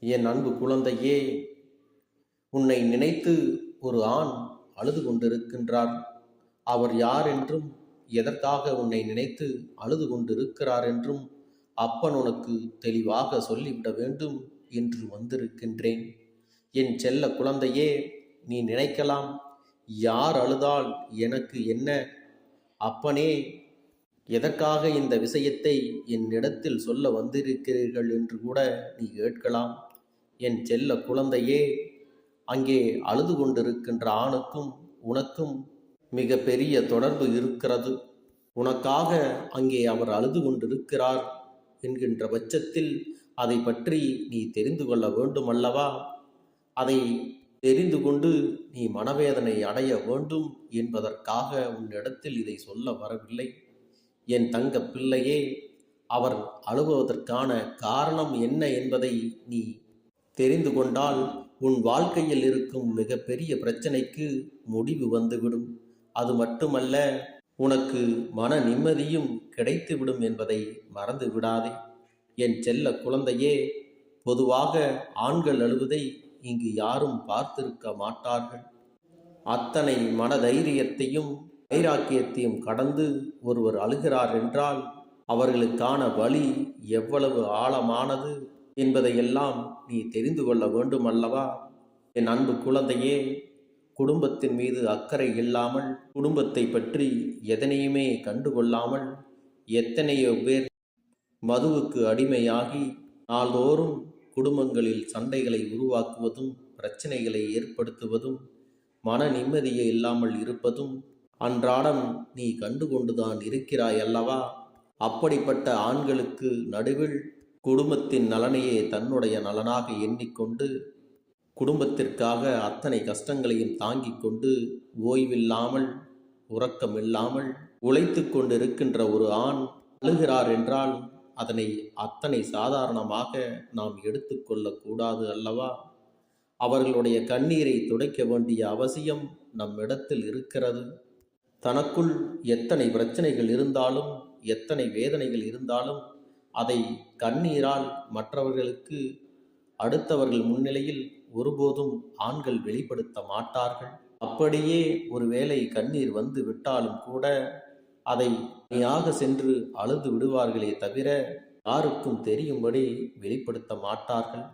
என் அன்பு குழந்தையே, உன்னை நினைத்து ஒரு ஆண் அழுது கொண்டிருக்கின்றார். அவர் யார் என்றும், எதற்காக உன்னை நினைத்து அழுது கொண்டிருக்கிறார் என்றும் அப்பன் உனக்கு தெளிவாக சொல்லிவிட வேண்டும் என்று வந்திருக்கின்றேன். என் செல்ல குழந்தையே, நீ நினைக்கலாம், யார் அழுதால் எனக்கு என்ன? அப்பனே, எதற்காக இந்த விஷயத்தை என்னிடத்தில் சொல்ல வந்திருக்கிறீர்கள் என்று கூட நீ கேட்கலாம். என் செல்ல குழந்தையே, அங்கே அழுது கொண்டிருக்கின்ற ஆணுக்கும் உனக்கும் மிக பெரிய தொடர்பு இருக்கிறது. உனக்காக அங்கே அவர் அழுது கொண்டிருக்கிறார் என்கின்ற பட்சத்தில் அதை பற்றி நீ தெரிந்து கொள்ள வேண்டும் அல்லவா? அதை தெரிந்து கொண்டு நீ மனவேதனை அடைய வேண்டும் என்பதற்காக உன்னிடத்தில் இதை சொல்ல வரவில்லை. என் தங்க பிள்ளையே, அவர் அழுவதற்கான காரணம் என்ன என்பதை நீ தெரிந்து கொண்டால் உன் வாழ்க்கையில் இருக்கும் மிகப்பெரிய பிரச்சனைக்கு முடிவு வந்துவிடும். அது மட்டுமல்ல, உனக்கு மன நிம்மதியும் கிடைத்துவிடும் என்பதை மறந்து விடாதே. என் செல்ல குழந்தையே, பொதுவாக ஆண்கள் அழுவதை இங்கு யாரும் பார்த்திருக்க மாட்டார்கள். அத்தனை மனதைரியத்தையும் வைராக்கியத்தையும் கடந்து ஒருவர் அழுகிறார் என்றால் அவர்களுக்கான வலி எவ்வளவு ஆழமானது என்பதையெல்லாம் நீ தெரிந்து கொள்ள வேண்டும் அல்லவா? என் அன்பு குழந்தையே, குடும்பத்தின் மீது அக்கறை இல்லாமல், குடும்பத்தை பற்றி எதனையுமே கண்டுகொள்ளாமல் எத்தனையோ பேர் மதுவுக்கு அடிமையாகி நாள்தோறும் குடும்பங்களில் சண்டைகளை உருவாக்குவதும், பிரச்சனைகளை ஏற்படுத்துவதும், மன நிம்மதியே இல்லாமல் இருப்பதும் அன்றாடம் நீ கண்டுகொண்டுதான் இருக்கிறாய் அல்லவா? அப்படிப்பட்ட ஆண்களுக்கு நடுவில் குடும்பத்தின் நலனையே தன்னுடைய நலனாக எண்ணிக்கொண்டு, குடும்பத்திற்காக அத்தனை கஷ்டங்களையும் தாங்கிக் கொண்டு, ஓய்வில்லாமல் உறக்கமில்லாமல் உழைத்து கொண்டிருக்கின்ற ஒரு ஆண் அழுகிறார் என்றால் அதனை அத்தனை சாதாரணமாக நாம் எடுத்துக்கொள்ளக்கூடாது அல்லவா? அவர்களுடைய கண்ணீரை துடைக்க வேண்டிய அவசியம் நம்மிடத்தில் இருக்கிறது. தனக்குள் எத்தனை பிரச்சனைகள் இருந்தாலும், எத்தனை வேதனைகள் இருந்தாலும் அதை கண்ணீரால் மற்றவர்களுக்கு, அடுத்தவர்கள் முன்னிலையில் ஒருபோதும் ஆண்கள் வெளிப்படுத்த மாட்டார்கள். அப்படியே ஒருவேளை கண்ணீர் வந்து விட்டாலும் கூட அதை தனியாக சென்று அழுது விடுவார்களே தவிர யாருக்கும் தெரியும்படி வெளிப்படுத்த மாட்டார்கள்.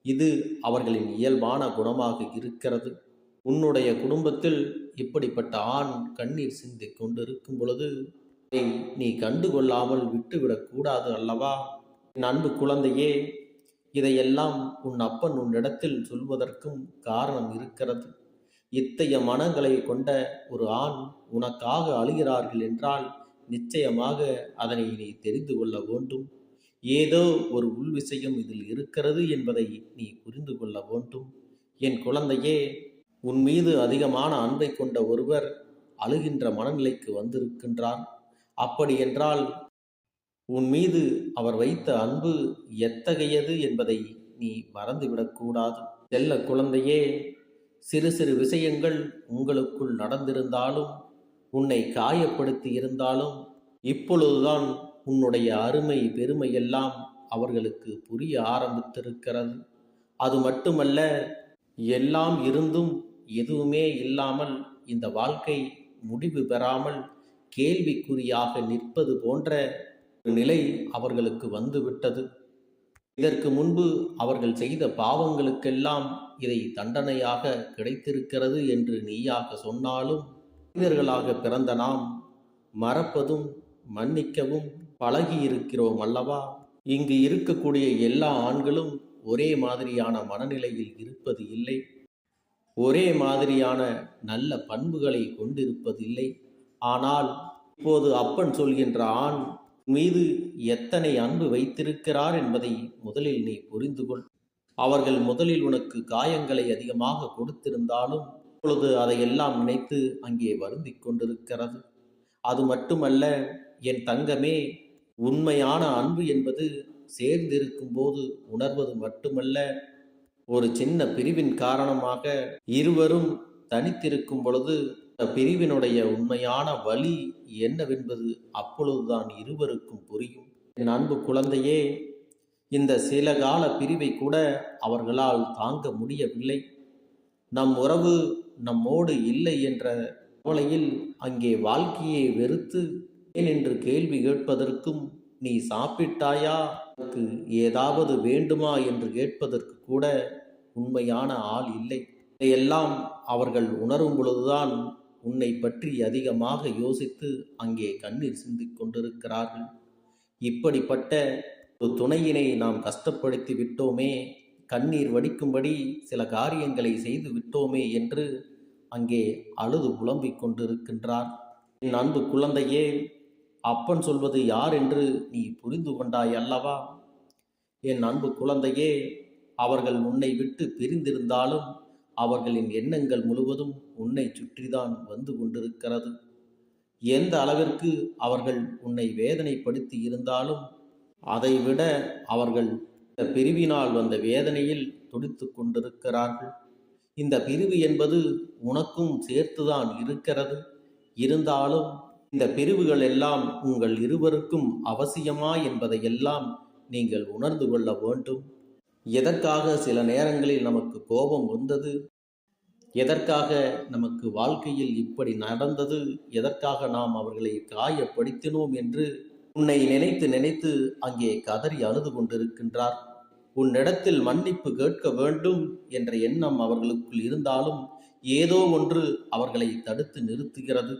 இது அவர்களின் இயல்பான குணமாக இருக்கிறது. உன்னுடைய குடும்பத்தில் இப்படிப்பட்ட ஆண் கண்ணீர் சிந்தி கொண்டிருக்கும் பொழுது நீ கண்டுகொள்ளாமல் விட்டுவிடக்கூடாது அல்லவா? என் அன்பு குழந்தையே, இதையெல்லாம் உன் அப்பன் உன்னிடத்தில் சொல்வதற்கும் காரணம் இருக்கிறது. இத்தகைய மனங்களை கொண்ட ஒரு ஆண் உனக்காக அழுகிறார்கள் என்றால் நிச்சயமாக அதனை நீ தெரிந்து கொள்ள வேண்டும். ஏதோ ஒரு உள்விஷயம் இதில் இருக்கிறது என்பதை நீ புரிந்து கொள்ள வேண்டும். என் குழந்தையே, உன் மீது அதிகமான அன்பை கொண்ட ஒருவர் அழுகின்ற மனநிலைக்கு வந்திருக்கின்றார். அப்படி என்றால் உன் மீது அவர் வைத்த அன்பு எத்தகையது என்பதை நீ மறந்துவிடக்கூடாது. செல்ல குழந்தையே, சிறு சிறு விஷயங்கள் உங்களுக்குள் நடந்திருந்தாலும், உன்னை காயப்படுத்தி இருந்தாலும், இப்பொழுதுதான் உன்னுடைய அருமை பெருமை எல்லாம் அவர்களுக்கு புரிய ஆரம்பித்திருக்கிறது. அது மட்டுமல்ல, எல்லாம் இருந்தும் எதுவுமே இல்லாமல் இந்த வாழ்க்கை முடிவு பெறாமல் கேள்விக்குறியாக நிற்பது போன்ற ஒரு நிலை அவர்களுக்கு வந்துவிட்டது. இதற்கு முன்பு அவர்கள் செய்த பாவங்களுக்கெல்லாம் இதை தண்டனையாக கிடைத்திருக்கிறது என்று நீயாக சொன்னாலும், மனிதர்களாக பிறந்த நாம் மறப்பதும் மன்னிக்கவும் பழகியிருக்கிறோம் அல்லவா? இங்கு இருக்கக்கூடிய எல்லா ஆண்களும் ஒரே மாதிரியான மனநிலையில் இருப்பது இல்லை, ஒரே மாதிரியான நல்ல பண்புகளை கொண்டிருப்பதில்லை. ஆனால் இப்போது அப்பன் சொல்கின்ற ஆண் மீது எத்தனை அன்பு வைத்திருக்கிறார் என்பதை முதலில் நீ புரிந்து கொள். அவர்கள் முதலில் உனக்கு காயங்களை அதிகமாக கொடுத்திருந்தாலும் இப்பொழுது அதையெல்லாம் நினைத்து அங்கே வருந்திக் கொண்டிருக்கிறது. அது மட்டுமல்ல என் தங்கமே, உண்மையான அன்பு என்பது சேர்ந்திருக்கும் போது உணர்வது மட்டுமல்ல, ஒரு சின்ன பிரிவின் காரணமாக இருவரும் தனித்திருக்கும் பொழுது பிரிவினுடைய உண்மையான வலி என்னவென்பது அப்பொழுதுதான் இருவருக்கும் புரியும். என் அன்பு குழந்தையே, இந்த சில கால பிரிவை கூட அவர்களால் தாங்க முடியவில்லை. நம் உறவு நம்மோடு இல்லை என்ற கவலையில் அங்கே வாழ்க்கையை வெறுத்து ஏன் என்று கேள்வி கேட்பதற்கும், நீ சாப்பிட்டாயா, உனக்கு ஏதாவது வேண்டுமா என்று கேட்பதற்கு கூட உண்மையான ஆள் இல்லை. இதையெல்லாம் அவர்கள் உணரும் பொழுதுதான் உன்னை பற்றி அதிகமாக யோசித்து அங்கே கண்ணீர் சிந்திக் கொண்டிருக்கிறார்கள். இப்படிப்பட்ட ஒரு துணையினை நாம் கஷ்டப்படுத்தி விட்டோமே, கண்ணீர் வடிக்கும்படி சில காரியங்களை செய்து விட்டோமே என்று அங்கே அழுது புலம்பிக் கொண்டிருக்கின்றார். என் அன்பு குழந்தையே, அப்பன் சொல்வது யார் என்று நீ புரிந்து கொண்டாய் அல்லவா? என் அன்பு குழந்தையே, அவர்கள் உன்னை விட்டு பிரிந்திருந்தாலும் அவர்களின் எண்ணங்கள் முழுவதும் உன்னை சுற்றிதான் வந்து கொண்டிருக்கிறது. எந்த அளவிற்கு அவர்கள் உன்னை வேதனைப்படுத்தி இருந்தாலும் அதைவிட அவர்கள் இந்த பிரிவினால் வந்த வேதனையில் துடித்து கொண்டிருக்கிறார்கள். இந்த பிரிவு என்பது உனக்கும் சேர்த்துதான் இருக்கிறது. இருந்தாலும் இந்த பிரிவுகள் எல்லாம் உங்கள் இருவருக்கும் அவசியமா என்பதையெல்லாம் நீங்கள் உணர்ந்து கொள்ள வேண்டும். எதற்காக சில நேரங்களில் நமக்கு கோபம் வந்தது, எதற்காக நமக்கு வாழ்க்கையில் இப்படி நடந்தது, எதற்காக நாம் அவர்களை காயப்படுத்தினோம் என்று உன்னை நினைத்து நினைத்து அங்கே கதறி அழுது கொண்டிருக்கின்றார். உன்னிடத்தில் மன்னிப்பு கேட்க வேண்டும் என்ற எண்ணம் அவர்களுக்குள் இருந்தாலும் ஏதோ ஒன்று அவர்களை தடுத்து நிறுத்துகிறது.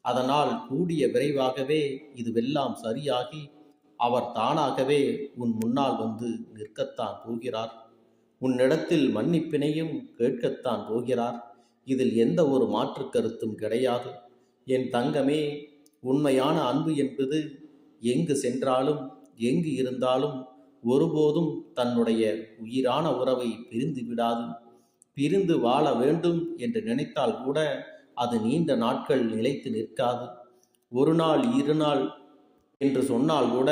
அதனால் கூடிய விரைவாகவே இதுவெல்லாம் சரியாகி அவர் தானாகவே உன் முன்னால் வந்து நிற்கத்தான் போகிறார். உன்னிடத்தில் மன்னிப்பினையும் கேட்கத்தான் போகிறார். இதில் எந்த ஒரு மாற்று கருத்தும் கிடையாது. என் தங்கமே, உண்மையான அன்பு என்பது எங்கு சென்றாலும் எங்கு இருந்தாலும் ஒருபோதும் தன்னுடைய உயிரான உறவை பிரிந்து விடாது. பிரிந்து வாழ வேண்டும் என்று நினைத்தால் கூட அது நீண்ட நாட்கள் நிலைத்து நிற்காது. ஒரு நாள் 2 நாள் என்று சொன்னால் கூட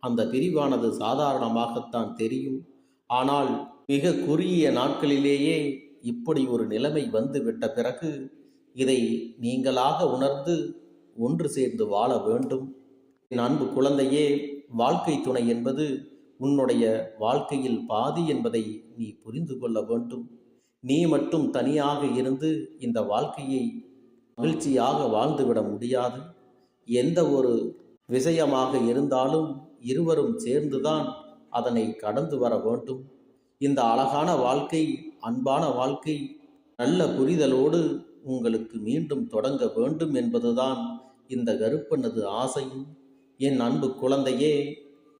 அந்த பிரிவானது சாதாரணமாகத்தான் தெரியும். ஆனால் மிக குறுகிய நாட்களிலேயே இப்படி ஒரு நிலைமை வந்துவிட்ட பிறகு இதை நீங்களாக உணர்ந்து ஒன்று சேர்ந்து வாழ வேண்டும். என் அன்பு குழந்தையே, வாழ்க்கை துணை என்பது உன்னுடைய வாழ்க்கையில் பாதி என்பதை நீ புரிந்து கொள்ள வேண்டும். நீ மட்டும் தனியாக இருந்து இந்த வாழ்க்கையை மகிழ்ச்சியாக வாழ்ந்துவிட முடியாது. எந்த ஒரு விஷயமாக இருந்தாலும் இருவரும் சேர்ந்துதான் அதனை கடந்து வர வேண்டும். இந்த அழகான வாழ்க்கை, அன்பான வாழ்க்கை நல்ல புரிதலோடு உங்களுக்கு மீண்டும் தொடங்க வேண்டும் என்பதுதான் இந்த கருப்பனது ஆசையும். என் அன்பு குழந்தையே,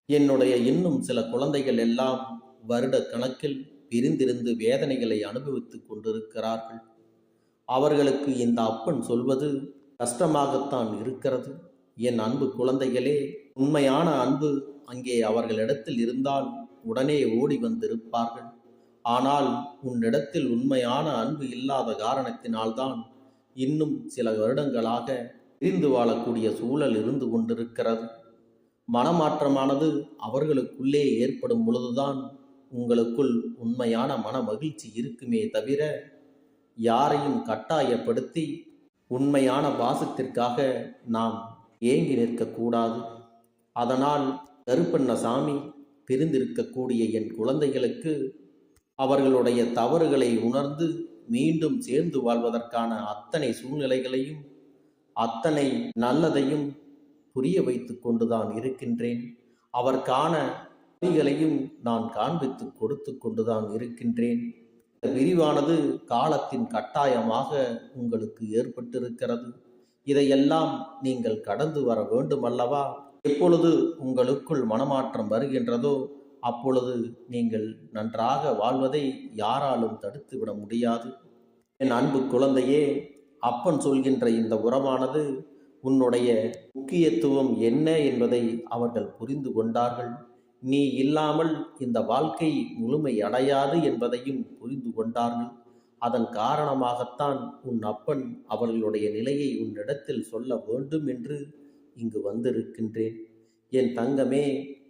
என்னுடைய இன்னும் சில குழந்தைகள் எல்லாம் வருட கணக்கில் பிரிந்திருந்து வேதனைகளை அனுபவித்துக் கொண்டிருக்கிறார்கள். அவர்களுக்கு இந்த அப்பன் சொல்வது கஷ்டமாகத்தான் இருக்கிறது. என் அன்பு குழந்தைகளே, உண்மையான அன்பு அங்கே அவர்களிடத்தில் இருந்தால் உடனே ஓடி வந்திருப்பார்கள். ஆனால் உன்னிடத்தில் உண்மையான அன்பு இல்லாத காரணத்தினால்தான் இன்னும் சில வருடங்களாக பிரிந்து வாழக்கூடிய சூழல் இருந்து கொண்டிருக்கிறது. மனமாற்றமானது அவர்களுக்குள்ளே ஏற்படும் பொழுதுதான் உங்களுக்குள் உண்மையான மன மகிழ்ச்சி இருக்குமே தவிர யாரையும் கட்டாயப்படுத்தி உண்மையான பாசத்திற்காக நாம் ஏங்கி நிற்கக்கூடாது. அதனால் கருப்பண்ணசாமி, பிரிந்திருக்கக்கூடிய என் குழந்தைகளுக்கு அவர்களுடைய தவறுகளை உணர்ந்து மீண்டும் சேர்ந்து வாழ்வதற்கான அத்தனை சூழ்நிலைகளையும் அத்தனை நல்லதையும் புரிய வைத்து கொண்டுதான் இருக்கின்றேன். அவர்கான வழிகளையும் நான் காண்பித்து கொடுத்து கொண்டுதான் இருக்கின்றேன். இந்த விரிவானது காலத்தின் கட்டாயமாக உங்களுக்கு ஏற்பட்டிருக்கிறது. இதையெல்லாம் நீங்கள் கடந்து வர வேண்டும் அல்லவா? எப்பொழுது உங்களுக்குள் மனமாற்றம் வருகின்றதோ அப்பொழுது நீங்கள் நன்றாக வாழ்வதை யாராலும் தடுத்து விட முடியாது. என் அன்பு குழந்தையே, அப்பன் சொல்கின்ற இந்த உறவானது உன்னுடைய முக்கியத்துவம் என்ன என்பதை அவர்கள் புரிந்து கொண்டார்கள். நீ இல்லாமல் இந்த வாழ்க்கை முழுமை அடையாது என்பதையும் புரிந்து கொண்டார்கள். அதன் காரணமாகத்தான் உன் அப்பன் அவர்களுடைய நிலையை உன்னிடத்தில் சொல்ல வேண்டும் என்று இங்கு வந்திருக்கின்றேன். என் தங்கமே,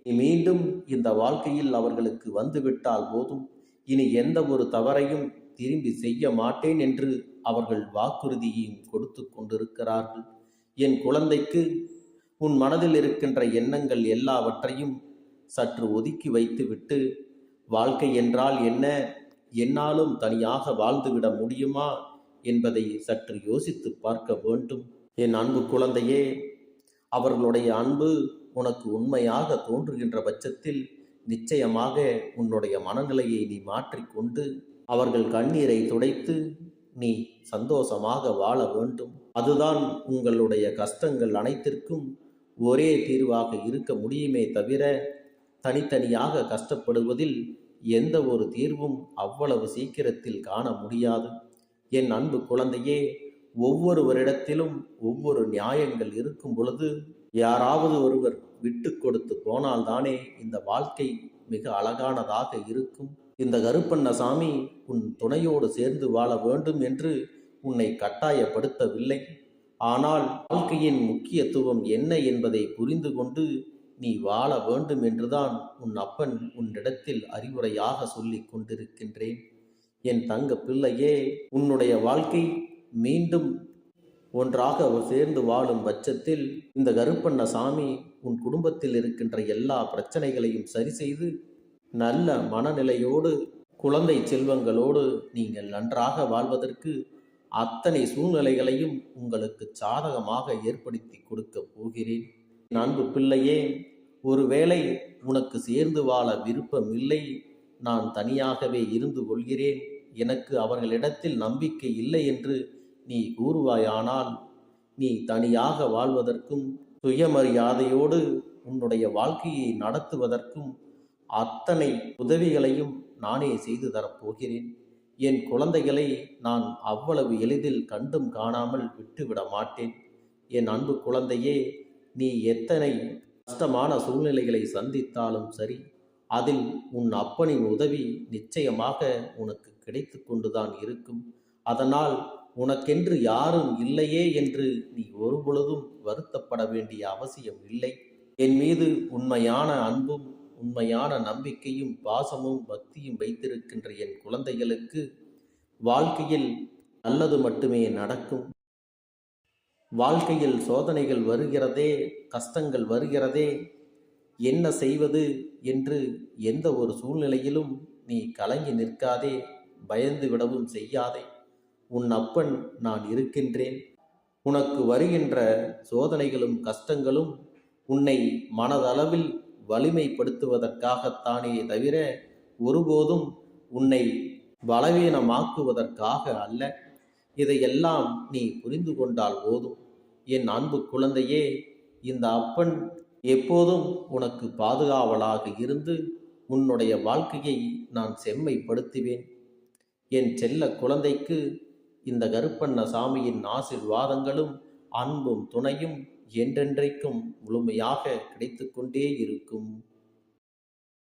நீ மீண்டும் இந்த வாழ்க்கையில் அவர்களுக்கு வந்துவிட்டால் போதும். இனி எந்த ஒரு தவறையும் திரும்பி செய்ய மாட்டேன் என்று அவர்கள் வாக்குறுதியையும் கொடுத்து கொண்டிருக்கிறார்கள். என் குழந்தைக்கு உன் மனதில் இருக்கின்ற எண்ணங்கள் எல்லாவற்றையும் சற்று ஒதுக்கி வைத்துவிட்டு, வாழ்க்கை என்றால் என்ன, என்னாலும் தனியாக வாழ்ந்துவிட முடியுமா என்பதை சற்று யோசித்து பார்க்க வேண்டும். என் அன்பு குழந்தையே, அவர்களுடைய அன்பு உனக்கு உண்மையாக தோன்றுகின்ற பட்சத்தில் நிச்சயமாக உன்னுடைய மனநிலையை நீ மாற்றிக்கொண்டு அவர்கள் கண்ணீரை துடைத்து நீ சந்தோஷமாக வாழ வேண்டும். அதுதான் உங்களுடைய கஷ்டங்கள் அனைத்திற்கும் ஒரே தீர்வாக இருக்க முடியுமே தவிர, தனித்தனியாக கஷ்டப்படுவதில் எந்த ஒரு தீர்வும் அவ்வளவு சீக்கிரத்தில் காண முடியாது. என் அன்பு குழந்தையே, ஒவ்வொருவரிடத்திலும் ஒவ்வொரு நியாயங்கள் இருக்கும் பொழுது யாராவது ஒருவர் விட்டு கொடுத்து போனால்தானே இந்த வாழ்க்கை மிக அழகானதாக இருக்கும். இந்த கருப்பண்ணசாமி உன் துணையோடு சேர்ந்து வாழ வேண்டும் என்று உன்னை கட்டாயப்படுத்தவில்லை. ஆனால் வாழ்க்கையின் முக்கியத்துவம் என்ன என்பதை புரிந்து கொண்டு நீ வாழ வேண்டும் என்றுதான் உன் அப்பன் உன்னிடத்தில் அறிவுரையாக சொல்லிக் கொண்டிருக்கின்றேன். என் தங்க பிள்ளையே, உன்னுடைய வாழ்க்கை மீண்டும் ஒன்றாக சேர்ந்து வாழும் பட்சத்தில் இந்த கருப்பண்ணசாமி உன் குடும்பத்தில் இருக்கின்ற எல்லா பிரச்சனைகளையும் சரி செய்து நல்ல மனநிலையோடு குழந்தை செல்வங்களோடு நீங்கள் நன்றாக வாழ்வதற்கு அத்தனை சூழ்நிலைகளையும் உங்களுக்கு சாதகமாக ஏற்படுத்தி கொடுக்க போகிறேன். அன்பு பிள்ளையே, ஒருவேளை உனக்கு சேர்ந்து வாழ விருப்பம் இல்லை, நான் தனியாகவே இருந்து கொள்கிறேன், எனக்கு அவர்களிடத்தில் நம்பிக்கை இல்லை என்று நீ கூறுவாயானால், நீ தனியாக வாழ்வதற்கும் சுயமரியாதையோடு உன்னுடைய வாழ்க்கையை நடத்துவதற்கும் அத்தனை உதவிகளையும் நானே செய்து தரப்போகிறேன். என் குழந்தைகளை நான் அவ்வளவு எளிதில் கண்டும் காணாமல் விட்டுவிட மாட்டேன். என் அன்பு குழந்தையே, நீ எத்தனை கஷ்டமான சூழ்நிலைகளை சந்தித்தாலும் சரி, அதில் உன் அப்பனின் உதவி நிச்சயமாக உனக்கு கிடைத்து கொண்டுதான் இருக்கும். அதனால் உனக்கென்று யாரும் இல்லையே என்று நீ ஒருபொழுதும் வருத்தப்பட வேண்டிய அவசியம் இல்லை. என் மீது உண்மையான அன்பும் உண்மையான நம்பிக்கையும் பாசமும் பக்தியும் வைத்திருக்கின்ற என் குழந்தைகளுக்கு வாழ்க்கையில் நல்லது மட்டுமே நடக்கும். வாழ்க்கையில் சோதனைகள் வருகிறதே, கஷ்டங்கள் வருகிறதே, என்ன செய்வது என்று எந்த ஒரு சூழ்நிலையிலும் நீ கலங்கி நிற்காதே, பயந்து விடவும் செய்யாதே. உன் அப்பன் நான் இருக்கின்றேன். உனக்கு வருகின்ற சோதனைகளும் கஷ்டங்களும் உன்னை மனதளவில் வலிமைப்படுத்துவதற்காகத்தானே தவிர ஒருபோதும் உன்னை பலவீனமாக்குவதற்காக அல்ல. இதையெல்லாம் நீ புரிந்து கொண்டால் போதும். என் அன்பு குழந்தையே, இந்த அப்பன் எப்போதும் உனக்கு பாதுகாவலாக இருந்து உன்னுடைய வாழ்க்கையை நான் செம்மைப்படுத்துவேன். என் செல்ல குழந்தைக்கு இந்த கருப்பண்ணசாமியின் ஆசீர்வாதங்களும் அன்பும் துணையும் என்றென்றைக்கும் முழுமையாக கிடைத்து கொண்டே இருக்கும்.